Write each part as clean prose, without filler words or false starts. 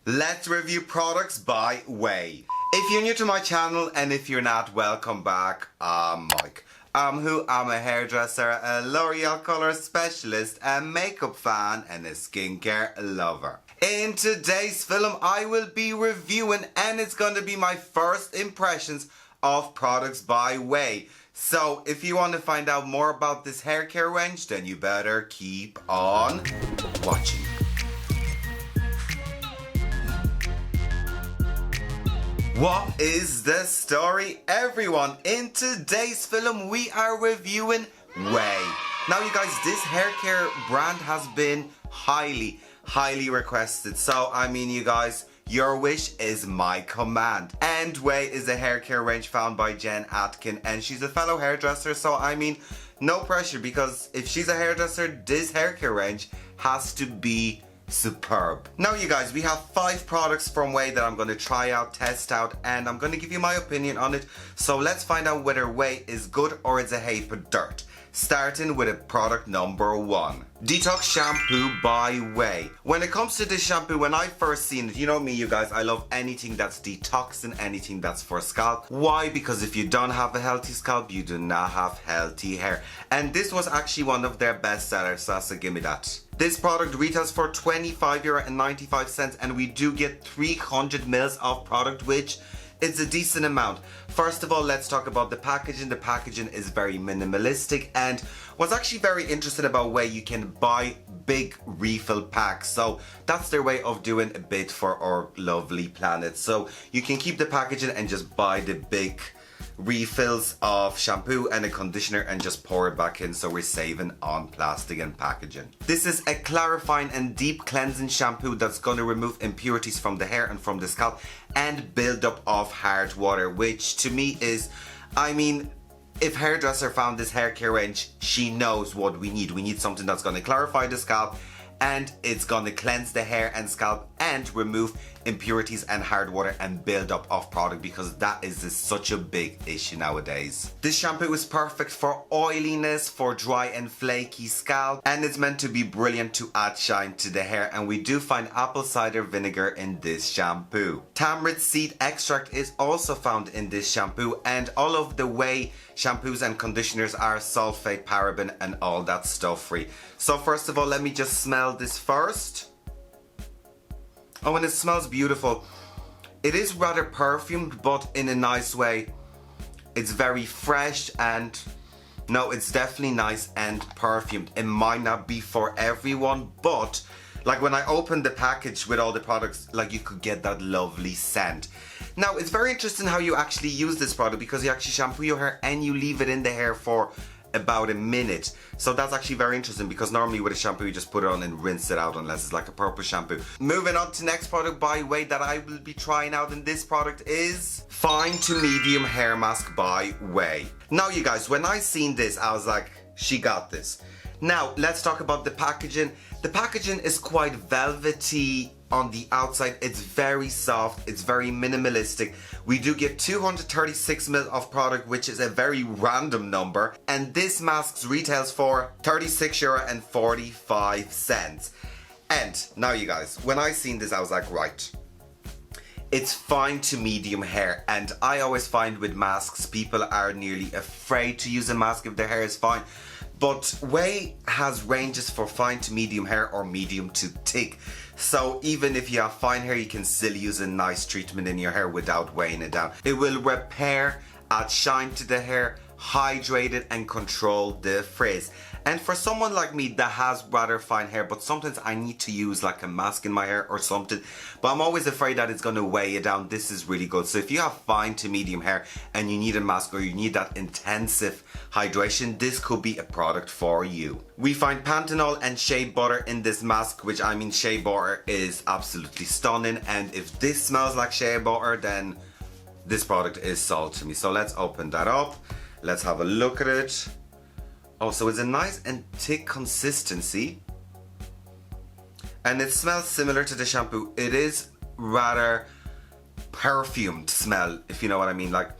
Let's review products by Whey. If you're new to my channel and if you're not, welcome back. I'm Mike. I'm a hairdresser, a L'Oreal color specialist, a makeup fan and a skincare lover. In today's film I will be reviewing, and it's going to be my first impressions of products by Whey. So if you want to find out more about this hair care range, then you better keep on watching. What is the story, everyone? In today's film we are reviewing Whey. Now you guys, this hair care brand has been highly requested. So I mean, you guys, your wish is my command. And Whey is a hair care range found by Jen Atkin, and she's a fellow hairdresser, so I mean, no pressure, because if she's a hairdresser, this hair care range has to be superb. Now you guys, we have 5 products from Whey that I'm going to try out, test out, and I'm going to give you my opinion on it. So let's find out whether Whey is good or it's a heap of dirt. Starting with product number 1. Detox Shampoo by Whey. When it comes to this shampoo, when I first seen it, you know me you guys, I love anything that's detoxing, anything that's for scalp. Why? Because if you don't have a healthy scalp, you do not have healthy hair. And this was actually one of their best sellers, so give me that. This product retails for €25.95, and we do get 300 mils of product, which it's a decent amount. First of all, let's talk about the packaging. The packaging is very minimalistic, and what's actually very interesting about Whey, you can buy big refill packs. So that's their way of doing a bit for our lovely planet. So you can keep the packaging and just buy the big refills of shampoo and a conditioner and just pour it back in, so we're saving on plastic and packaging. This is a clarifying and deep cleansing shampoo that's going to remove impurities from the hair and from the scalp and build up of hard water, which to me is, I mean, if hairdresser found this hair care range, she knows what we need. We need something that's going to clarify the scalp, and it's going to cleanse the hair and scalp and remove impurities and hard water and build up of product, because that is such a big issue nowadays. This shampoo is perfect for oiliness, for dry and flaky scalp, and it's meant to be brilliant to add shine to the hair, and we do find apple cider vinegar in this shampoo. Tamarind seed extract is also found in this shampoo, and all of the Whey shampoos and conditioners are sulfate, paraben and all that stuff free. So first of all, let me just smell this first. Oh, and it smells beautiful. It is rather perfumed, but in a nice way. It's very fresh, and no, it's definitely nice and perfumed. It might not be for everyone, but like when I opened the package with all the products, like you could get that lovely scent. Now, it's very interesting how you actually use this product, because you actually shampoo your hair and you leave it in the hair for about a minute. So that's actually very interesting, because normally with a shampoo you just put it on and rinse it out, unless it's like a purple shampoo. Moving on to next product by Whey that I will be trying out, and this product is Fine to Medium Hair Mask by Whey. Now you guys, when I seen this, I was like, she got this. Now let's talk about the packaging. The packaging is quite velvety on the outside. It's very soft, it's very minimalistic. We do get 236 ml of product, which is a very random number, and this mask retails for €36.45. And now you guys, when I seen this, I was like, right, it's fine to medium hair, and I always find with masks people are nearly afraid to use a mask if their hair is fine. But Whey has ranges for fine to medium hair or medium to thick. So even if you have fine hair, you can still use a nice treatment in your hair without weighing it down. It will repair, add shine to the hair, hydrate it and control the frizz. And for someone like me that has rather fine hair, but sometimes I need to use like a mask in my hair or something, but I'm always afraid that it's going to weigh it down, this is really good. So if you have fine to medium hair and you need a mask, or you need that intensive hydration, this could be a product for you. We find panthenol and shea butter in this mask, which I mean, shea butter is absolutely stunning, and if this smells like shea butter, then this product is sold to me. So let's open that up, let's have a look at it. Oh, so it's a nice and thick consistency, and it smells similar to the shampoo. It is rather perfumed smell, if you know what I mean. Like,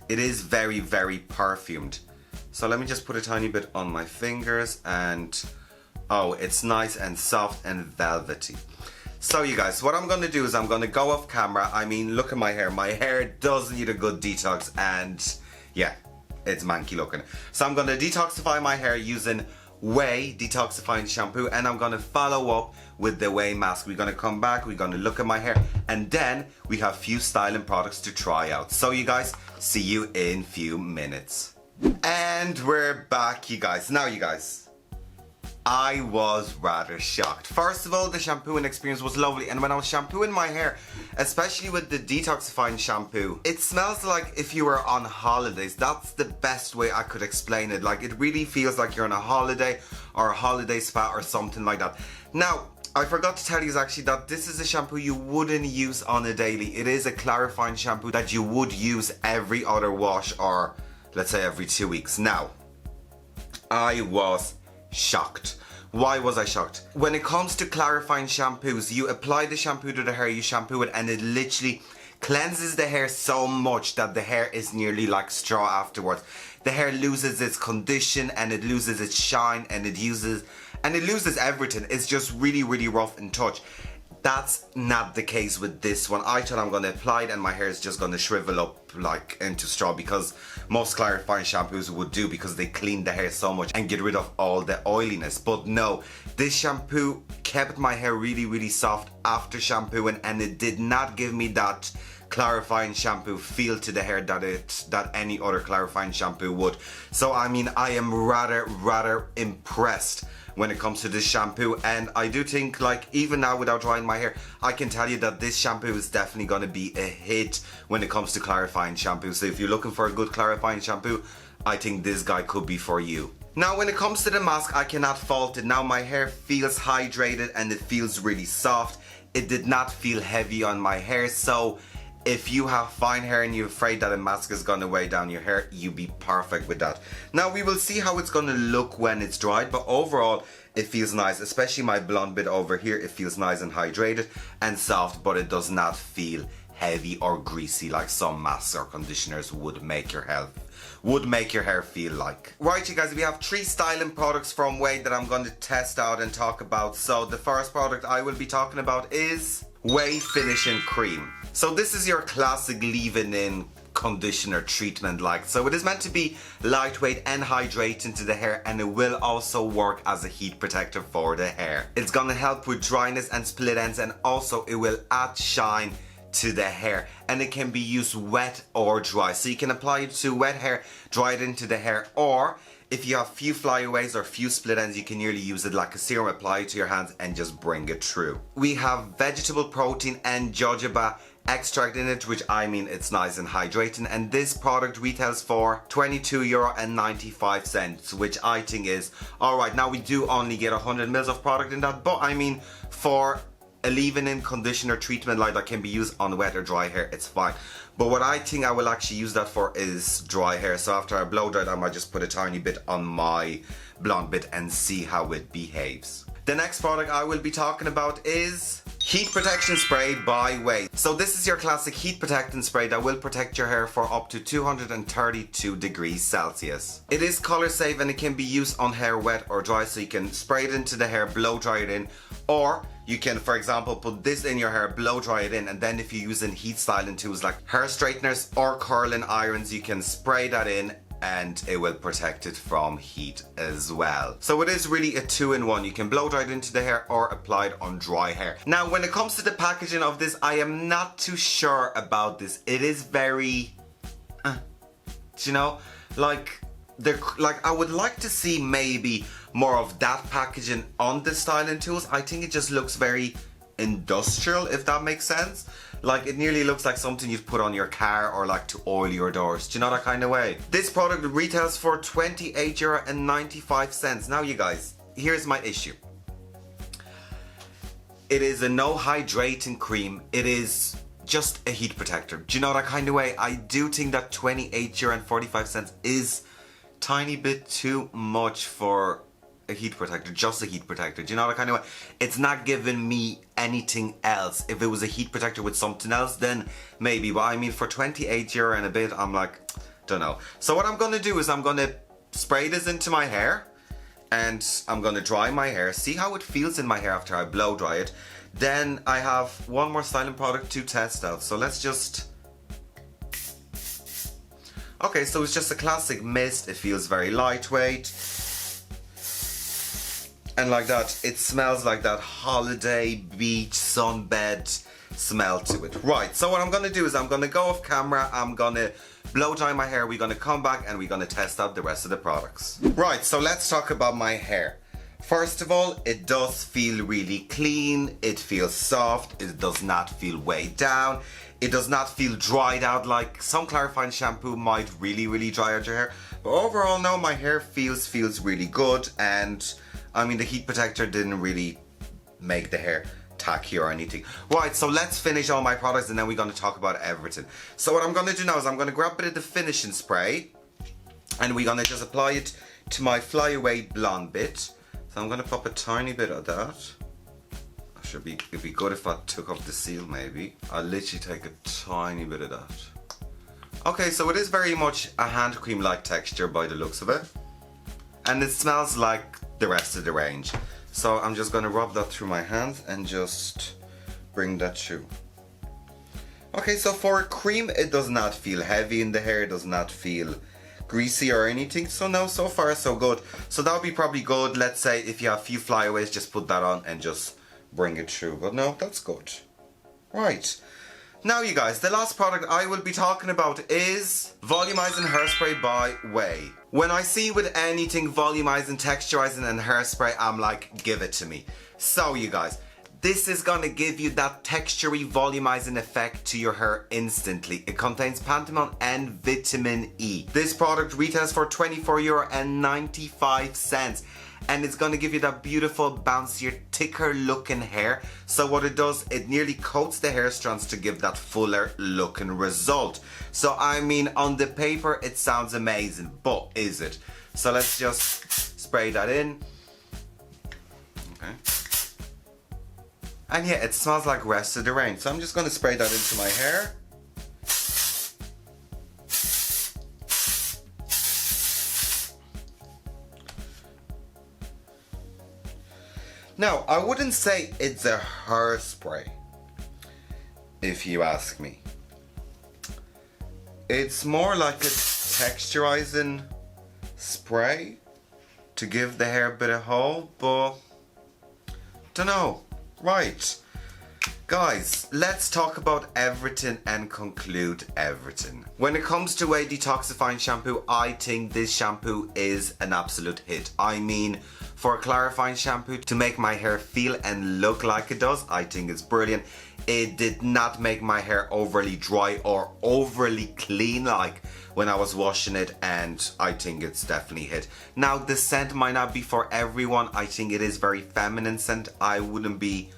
it is very perfumed. So let me just put a tiny bit on my fingers, and oh, it's nice and soft and velvety. So you guys, what I'm going to do is I'm going to go off camera. I mean, look at my hair. My hair does need a good detox, and yeah, it's manky looking. So I'm going to detoxify my hair using Whey detoxifying shampoo, and I'm going to follow up with the Whey mask. We're going to come back, we're going to look at my hair, and then we have few styling products to try out. So you guys, see you in few minutes. And we're back, you guys. Now you guys, I was rather shocked. First of all, the shampooing experience was lovely, and when I was shampooing my hair, especially with the detoxifying shampoo, it smells like if you were on holidays. That's the best way I could explain it. Like, it really feels like you're on a holiday or a holiday spa or something like that. Now, I forgot to tell you actually that this is a shampoo you wouldn't use on a daily. It is a clarifying shampoo that you would use every other wash, or let's say every 2 weeks. Now, I was shocked. Why was I shocked? When it comes to clarifying shampoos, you apply the shampoo to the hair, you shampoo it, and it literally cleanses the hair so much that the hair is nearly like straw afterwards. The hair loses its condition, and it loses its shine, and it loses everything. It's just really, really rough in touch. That's not the case with this one. I thought I'm going to apply it and my hair is just going to shrivel up like into straw, because most clarifying shampoos would do, because they clean the hair so much and get rid of all the oiliness. But no, this shampoo kept my hair really, really soft after shampooing, and it did not give me that clarifying shampoo feel to the hair that any other clarifying shampoo would. So I mean, I am rather impressed when it comes to this shampoo, and I do think, like, even now without drying my hair, I can tell you that this shampoo is definitely going to be a hit when it comes to clarifying shampoo. So if you're looking for a good clarifying shampoo, I think this guy could be for you. Now when it comes to the mask, I cannot fault it. Now my hair feels hydrated and it feels really soft. It did not feel heavy on my hair, so if you have fine hair and you're afraid that a mask is going to weigh down your hair, you'd be perfect with that. Now we will see how it's going to look when it's dried, but overall it feels nice, especially my blonde bit over here. It feels nice and hydrated and soft, but it does not feel heavy or greasy like some masks or conditioners would make your hair feel like. Right, you guys, we have 3 styling products from Whey that I'm going to test out and talk about. So the first product I will be talking about is Whey Finishing Cream. So this is your classic leave-in conditioner treatment like. So it is meant to be lightweight and hydrating to the hair, and it will also work as a heat protector for the hair. It's gonna help with dryness and split ends, and also it will add shine to the hair, and it can be used wet or dry. So you can apply it to wet hair, dry it into the hair, or if you have few flyaways or few split ends, you can nearly use it like a serum, apply it to your hands and just bring it through. We have vegetable protein and jojoba extract in it, which I mean, it's nice and hydrating, and this product retails for €22.95, which I think is alright. Now we do only get 100 mils of product in that, but I mean, for a leave-in conditioner treatment like that can be used on wet or dry hair, it's fine. But what I think I will actually use that for is dry hair. So after I blow dry it, I might just put a tiny bit on my blonde bit and see how it behaves. The next product I will be talking about is Heat Protection Spray by Whey. So this is your classic heat protectant spray that will protect your hair for up to 232 degrees Celsius. It is color safe and it can be used on hair wet or dry, so you can spray it into the hair, blow dry it in, or you can, for example, put this in your hair, blow dry it in, and then if you're using heat styling tools like hair straighteners or curling irons, you can spray that in and it will protect it from heat as well. So it is really a 2-in-1. You can blow dry it into the hair or apply it on dry hair. Now when it comes to the packaging of this, I am not too sure about this. It is very, you know, like I would like to see maybe more of that packaging on the styling tools. I think it just looks very industrial, if that makes sense. Like, it nearly looks like something you'd put on your car or like to oil your doors. Do you know that kind of way? This product retails for €28.95. Now you guys, here's my issue. It is a no hydrating cream. It is just a heat protector. Do you know that kind of way? I do think that €28.45 is tiny bit too much for a heat protector, just a heat protector. Do you know that kind of way? It's not giving me anything else. If it was a heat protector with something else, then maybe. But I mean, for €28 and a bit, I'm like, don't know. So what I'm gonna do is I'm gonna spray this into my hair, and I'm gonna dry my hair, see how it feels in my hair after I blow dry it. Then I have one more styling product to test out. So let's just... Okay, so it's just a classic mist. It feels very lightweight. And like that, it smells like that holiday beach sunbed smell to it. Right, so what I'm gonna do is I'm gonna go off camera, I'm gonna blow dry my hair, we're gonna come back and we're gonna test out the rest of the products. Right, so let's talk about my hair. First of all, it does feel really clean, it feels soft, it does not feel weighed down, it does not feel dried out like some clarifying shampoo might really dry out your hair. But overall, no, my hair feels really good, and I mean the heat protector didn't really make the hair tacky or anything. Right, so let's finish all my products and then we're going to talk about everything. So what I'm going to do now is I'm going to grab a bit of the finishing spray and we're going to just apply it to my flyaway blonde bit. So I'm going to pop a tiny bit of that. It'd be good if I took off the seal maybe. I'll literally take a tiny bit of that. Okay, so it is very much a hand cream like texture by the looks of it. And it smells like the rest of the range. So I'm just going to rub that through my hands and just bring that through. Okay, so for a cream, it does not feel heavy in the hair, it does not feel greasy or anything. So no, so far so good. So that would be probably good, let's say if you have a few flyaways, just put that on and just bring it through. But no, that's good. Right. Now you guys, the last product I will be talking about is Volumizing Hairspray by Whey. When I see with anything volumizing, texturizing and hairspray, I'm like, give it to me. So you guys, this is gonna give you that textury volumizing effect to your hair instantly. It contains panthenol and vitamin E. This product retails for €24.95. And it's going to give you that beautiful, bouncier, thicker looking hair. So what it does, it nearly coats the hair strands to give that fuller looking result. So I mean, on the paper it sounds amazing, but is it? So let's just spray that in. Okay. And yeah, it smells like rest of the rain. So I'm just going to spray that into my hair. Now, I wouldn't say it's a hairspray, if you ask me. It's more like a texturizing spray to give the hair a bit of hold, but don't know. Right, guys, let's talk about everything and conclude everything. When it comes to a detoxifying shampoo, I think this shampoo is an absolute hit. I mean, for a clarifying shampoo to make my hair feel and look like it does, I think it's brilliant. It did not make my hair overly dry or overly clean like when I was washing it, and I think it's definitely a hit. Now, the scent might not be for everyone. I think it is very feminine scent. I wouldn't be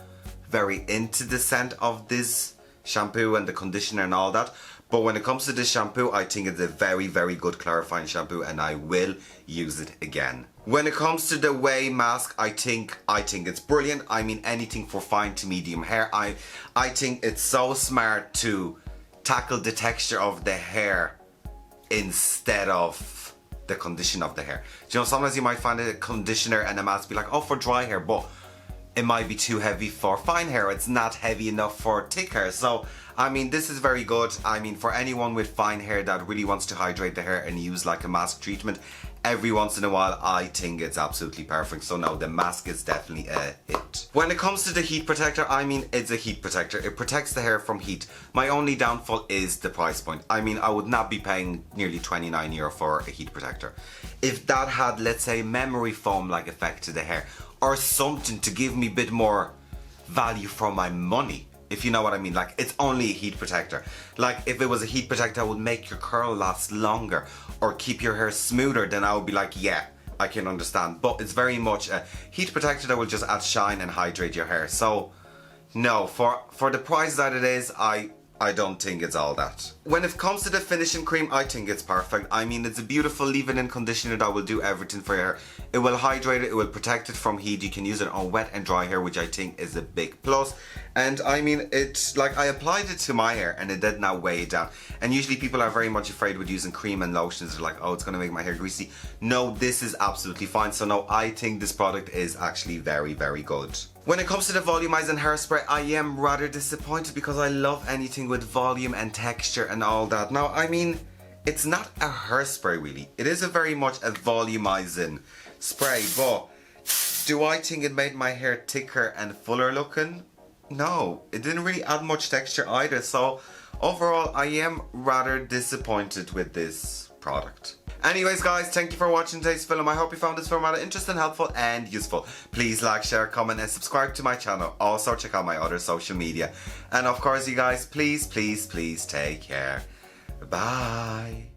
very into the scent of this shampoo and the conditioner and all that. But when it comes to this shampoo, I think it's a very good clarifying shampoo and I will use it again. When it comes to the Whey mask, I think it's brilliant. I mean, anything for fine to medium hair. I think it's so smart to tackle the texture of the hair instead of the condition of the hair. You know, sometimes you might find a conditioner and a mask be like, oh, for dry hair, but it might be too heavy for fine hair. It's not heavy enough for thick hair. So, I mean, this is very good. I mean, for anyone with fine hair that really wants to hydrate the hair and use like a mask treatment every once in a while, I think it's absolutely perfect. So no, the mask is definitely a hit. When it comes to the heat protector, I mean, it's a heat protector. It protects the hair from heat. My only downfall is the price point. I mean, I would not be paying nearly €29 for a heat protector. If that had, let's say, memory foam like effect to the hair, or something to give me a bit more value for my money, if you know what I mean. Like, it's only a heat protector. Like, if it was a heat protector that would make your curl last longer or keep your hair smoother, then I would be like, yeah, I can understand. But it's very much a heat protector that will just add shine and hydrate your hair. So no, for the price that it is, I don't think it's all that. When it comes to the finishing cream, I think it's perfect. I mean, it's a beautiful leave-in conditioner that will do everything for your hair. It will hydrate it, it will protect it from heat. You can use it on wet and dry hair, which I think is a big plus. And I mean, it's like, I applied it to my hair and it did not weigh it down. And usually people are very much afraid with using cream and lotions. They're like, oh, it's gonna make my hair greasy. No, this is absolutely fine. So no, I think this product is actually very good. When it comes to the Volumizing hairspray, I am rather disappointed because I love anything with volume and texture and all that. Now, I mean, it's not a hairspray really. It is a very much a volumizing spray, but do I think it made my hair thicker and fuller looking? No, it didn't really add much texture either. So overall, I am rather disappointed with this product. Anyways guys, thank you for watching today's film. I hope you found this film rather interesting, helpful and useful. Please like, share, comment and subscribe to my channel. Also check out my other social media. And of course you guys, please take care. Bye.